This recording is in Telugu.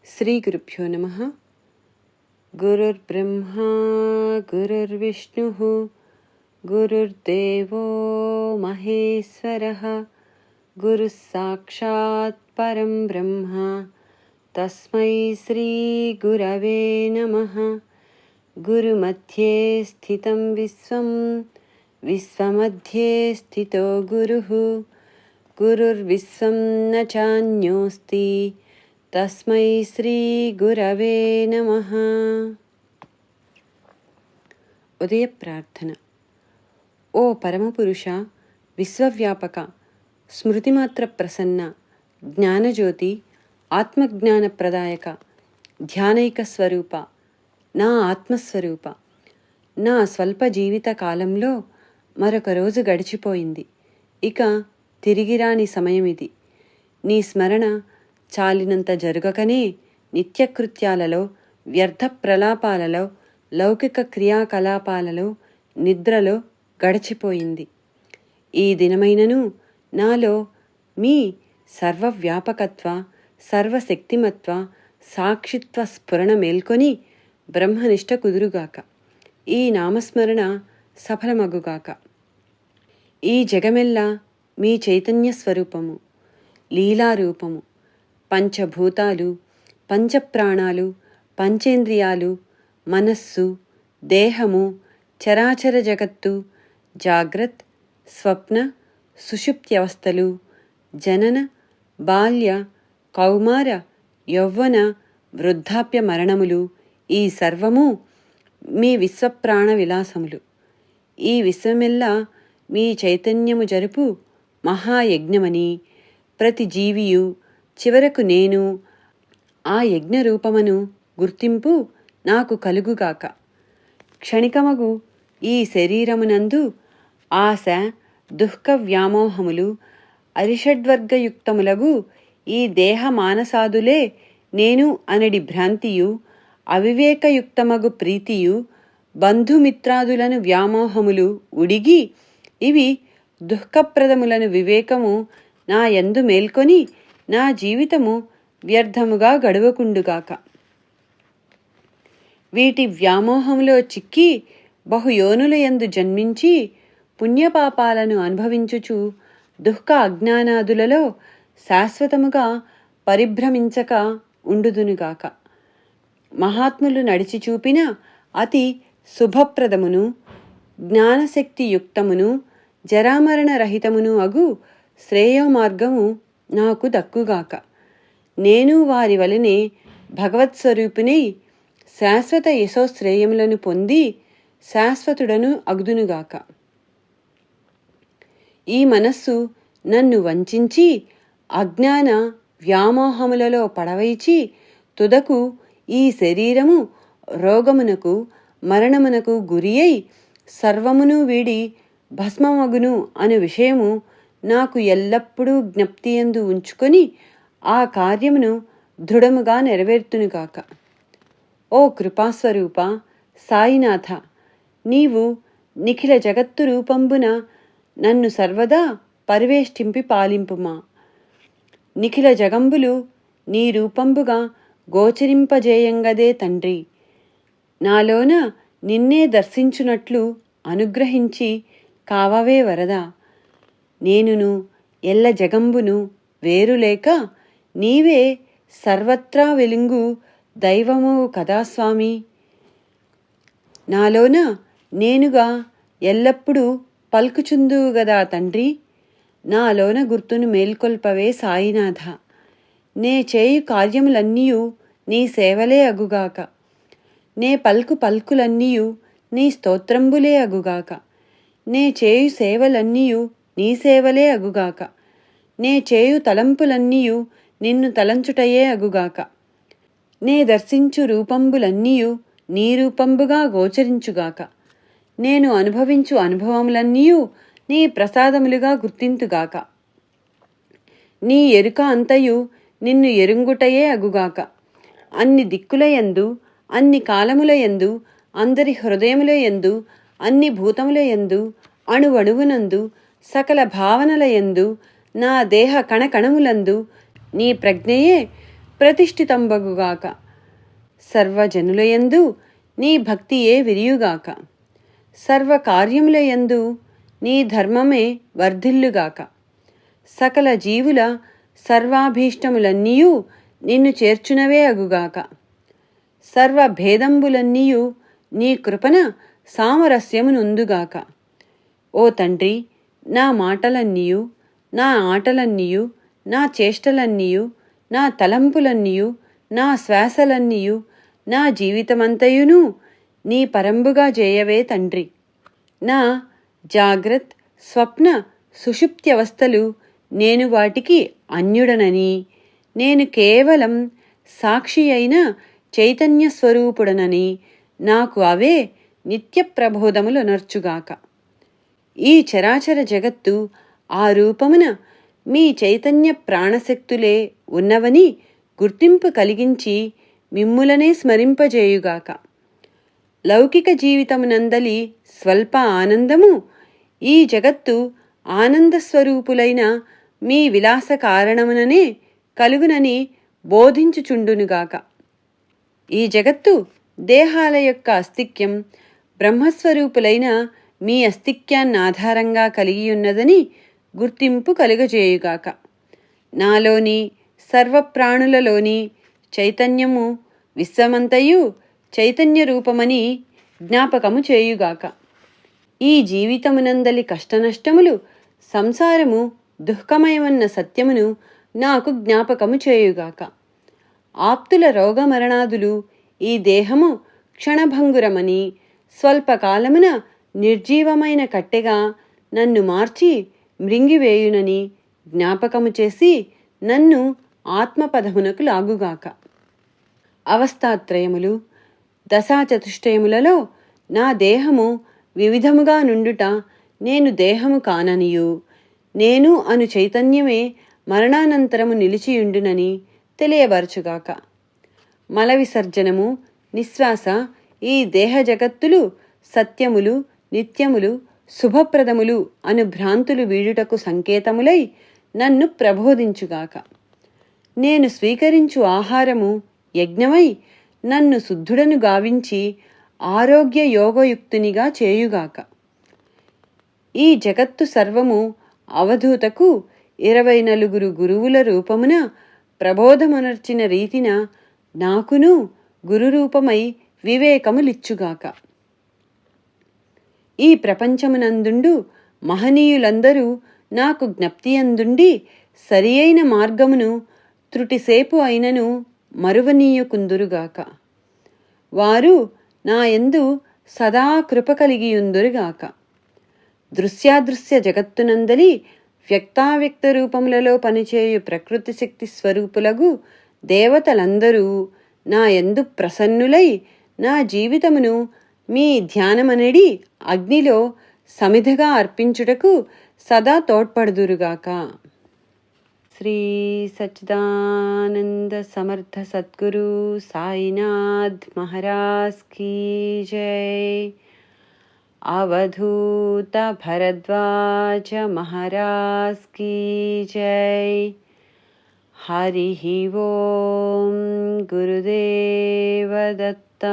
श्रीगुरुभ्यो नमः। गुरुर्ब्रह्मा गुरुर्विष्णुः गुरुर्देवो महेश्वरः गुरुः साक्षात् परं ब्रह्म तस्मै श्रीगुरवे नमः। गुरुमध्ये स्थितं विश्वं विश्वमध्ये स्थितो गुरुः गुरुर्विश्वं न चान्योऽस्ति तस्मै శ్రీ గురవే నమః। ఉదయ ప్రార్థన. ఓ పరమపురుష, విశ్వవ్యాపక, స్మృతిమాత్ర ప్రసన్న, జ్ఞానజ్యోతి, ఆత్మజ్ఞాన ప్రదాయక, ధ్యానైక స్వరూప, నా ఆత్మస్వరూప, నా స్వల్ప జీవిత కాలంలో మరొక రోజు గడిచిపోయింది. ఇక తిరిగిరాని సమయమిది. నీ స్మరణ చాలినంత జరుగకనే నిత్యకృత్యాలలో, వ్యర్థ ప్రలాపాలలో, లౌకిక క్రియాకలాపాలలో, నిద్రలో గడిచిపోయింది. ఈ దినమైనను నాలో మీ సర్వవ్యాపకత్వ, సర్వశక్తిమత్వ, సాక్షిత్వ స్ఫురణ మేల్కొని బ్రహ్మనిష్ట కుదురుగాక. ఈ నామస్మరణ సఫలమగుగాక. ఈ జగమెల్లా మీ చైతన్య స్వరూపము, లీలారూపము. పంచభూతాలు, పంచప్రాణాలు, పంచేంద్రియాలు, మనస్సు, దేహము, చరాచర జగత్తు, జాగ్రత్, స్వప్న, సుషుప్త్యవస్థలు, జనన, బాల్య, కౌమార, యౌవన, వృద్ధాప్య మరణములు, ఈ సర్వము మీ విశ్వప్రాణ విలాసములు. ఈ విశ్వమెల్లా మీ చైతన్యము జరుపు మహాయజ్ఞమని ప్రతి జీవియు, చివరకు నేను ఆ యజ్ఞరూపమును గుర్తింపు నాకు కలుగుగాక. క్షణికమగు ఈ శరీరమునందు ఆశ, దుఃఖ వ్యామోహములు, అరిషడ్వర్గయుక్తములగు ఈ దేహ మానసాదులే నేను అనడి భ్రాంతియు, అవివేకయుక్తమగు ప్రీతియు, బంధుమిత్రాదులను వ్యామోహములు ఉడిగి ఇవి దుఃఖప్రదములను వివేకము నా యందు మేల్కొని నా జీవితము వ్యర్థముగా గడవకుండుగాక. వీటి వ్యామోహములో చిక్కి బహుయోనుల యందు జన్మించి పుణ్యపాపాలను అనుభవించుచు దుఃఖ అజ్ఞానాదులలో శాశ్వతముగా పరిభ్రమించక ఉండుదునుగాక. మహాత్ములు నడిచి చూపిన అతి శుభప్రదమును, జ్ఞానశక్తియుక్తమును, జరామరణ రహితమును అగు శ్రేయోమార్గము నాకు దక్కుగాక. నేను వారి వలనే భగవత్స్వరూపిణై శాశ్వత యశోశ్రేయములను పొంది శాశ్వతుడను అగుదునుగాక. ఈ మనస్సు నన్ను వంచించి అజ్ఞాన వ్యామోహములలో పడవైచి తుదకు ఈ శరీరము రోగమునకు, మరణమునకు గురి అయి సర్వమును వీడి భస్మమగును అను విషయము నాకు ఎల్లప్పుడూ జ్ఞప్తియందు ఉంచుకొని ఆ కార్యమును దృఢముగా నెరవేర్తునుగాక. ఓ కృపాస్వరూప సాయినాథ, నీవు నిఖిల జగత్తు రూపంబున నన్ను సర్వదా పరివేష్టింపి పాలింపుమా. నిఖిల జగంబులు నీ రూపంబుగా గోచరింపజేయంగదే తండ్రి. నాలోన నిన్నే దర్శించునట్లు అనుగ్రహించి కావవే వరదా. నేనును ఎల్ల జగంబును వేరులేక నీవే సర్వత్రా వెలుంగు దైవము కదా స్వామి. నాలోన నేనుగా ఎల్లప్పుడూ పల్కుచుందువు గదా తండ్రి. నాలోన గుర్తును మేల్కొల్పవే సాయినాథ. నే చేయు కార్యములన్నీయు నీ సేవలే అగుగాక. నే పల్కు పల్కులన్నీయు నీ స్తోత్రంబులే అగుగాక. నే చేయు సేవలన్నీయు నీ సేవలే అగుగాక. నే చేయు తలంపులన్నీయు నిన్ను తలంచుటయే అగుగాక. నే దర్శించు రూపంబులన్నీయు నీ రూపంబుగా గోచరించుగాక. నేను అనుభవించు అనుభవములన్నీయు నీ ప్రసాదములుగా గుర్తింతుగాక. నీ ఎరుక అంతయు నిన్ను ఎరుంగుటయే అగుగాక. అన్ని దిక్కులయందు, అన్ని కాలములయందు, అందరి హృదయములయందు, అన్ని భూతములయందు, అణువణువునందు, సకల భావనలయందు, నా దేహ కణకణములందు నీ ప్రజ్ఞయే ప్రతిష్ఠితంబగుగాక. సర్వజనులయందు నీ భక్తియే విరియుగాక. సర్వకార్యములయందు నీ ధర్మమే వర్ధిల్లుగాక. సకల జీవుల సర్వాభీష్టములన్నీయు నిన్ను చేర్చునవే అగుగాక. సర్వభేదంబులన్నీయు నీ కృపణ సామరస్యమునుందుగాక. ఓ తండ్రి, నా మాటలన్నీయు, నా ఆటలన్నీయు, నా చేష్టలన్నీయు, నా తలంపులన్నీయు, నా శ్వాసలన్నీయు, నా జీవితమంతయును నీ పరంబుగా చేయవే తండ్రి. నా జాగ్రత్, స్వప్న, సుషుప్త్యవస్థలు నేను వాటికి అన్యుడనని, నేను కేవలం సాక్షి అయిన చైతన్య స్వరూపుడనని నాకు అవే నిత్య ప్రబోధములనర్చుగాక. ఈ చరాచర జగత్తు ఆ రూపమున మీ చైతన్య ప్రాణశక్తులే ఉన్నవని గుర్తింపు కలిగించి మిమ్ములనే స్మరింపజేయుగాక. లౌకిక జీవితమునందలి స్వల్ప ఆనందము ఈ జగత్తు ఆనందస్వరూపులైన మీ విలాస కారణముననే కలుగునని బోధించుచుండునుగాక. ఈ జగత్తు దేహాల యొక్క అస్తిక్యం బ్రహ్మస్వరూపులైన మీ అస్తిక్యాన్నాధారంగా కలిగియున్నదని గుర్తింపు కలుగజేయుగాక. నాలోని సర్వప్రాణులలోని చైతన్యము విశ్వమంతయు చైతన్య రూపమని జ్ఞాపకము చేయుగాక. ఈ జీవితమునందలి కష్టనష్టములు సంసారము దుఃఖమయమన్న సత్యమును నాకు జ్ఞాపకము చేయుగాక. ఆప్తుల రోగమరణాదులు ఈ దేహము క్షణభంగురమని స్వల్పకాలమున నిర్జీవమైన కట్టెగా నన్ను మార్చి మృంగివేయునని జ్ఞాపకము చేసి నన్ను ఆత్మపదమునకు లాగుగాక. అవస్థాత్రయములు దశాచతుష్టయములలో నా దేహము వివిధముగా నుండుట నేను దేహము కాననియు, నేను అను చైతన్యమే మరణానంతరము నిలిచియుండునని తెలియబరచుగాక. మల విసర్జనము, నిశ్వాస ఈ దేహ జగత్తులు సత్యములు, నిత్యములు, శుభప్రదములు అను భ్రాంతులు వీడుటకు సంకేతములై నన్ను ప్రబోధించుగాక. నేను స్వీకరించు ఆహారము యజ్ఞమై నన్ను శుద్ధుడను గావించి ఆరోగ్య యోగయుక్తునిగా చేయుగాక. ఈ జగత్తు సర్వము అవధూతకు 24 గురువుల రూపమున ప్రబోధమునర్చిన రీతిన నాకును గురురూపమై వివేకములిచ్చుగాక. ఈ ప్రపంచమునందుండు మహనీయులందరూ నాకు జ్ఞప్తియందుండి సరియైన మార్గమును త్రుటిసేపు అయినను మరువనీయకుందురుగాక. వారు నా యందు సదా కృప కలిగియుందురుగాక. దృశ్యాదృశ్య జగత్తునందలి వ్యక్తావ్యక్త రూపములలో పనిచేయు ప్రకృతి శక్తి స్వరూపులగు దేవతలందరూ నా యందు ప్రసన్నులై నా జీవితమును మీ ధ్యానమనడి అగ్నిలో సమిధగా అర్పించుటకు సదా తోడ్పడుదురుగాక. శ్రీ సచ్చిదానంద సమర్థ సద్గురు సాయినాథ్ మహారాజ్ కీ జై. అవధూత భరద్వాజ మహారాజ్ కీ జై. హరి ఓం. గురుదేవ దత్త.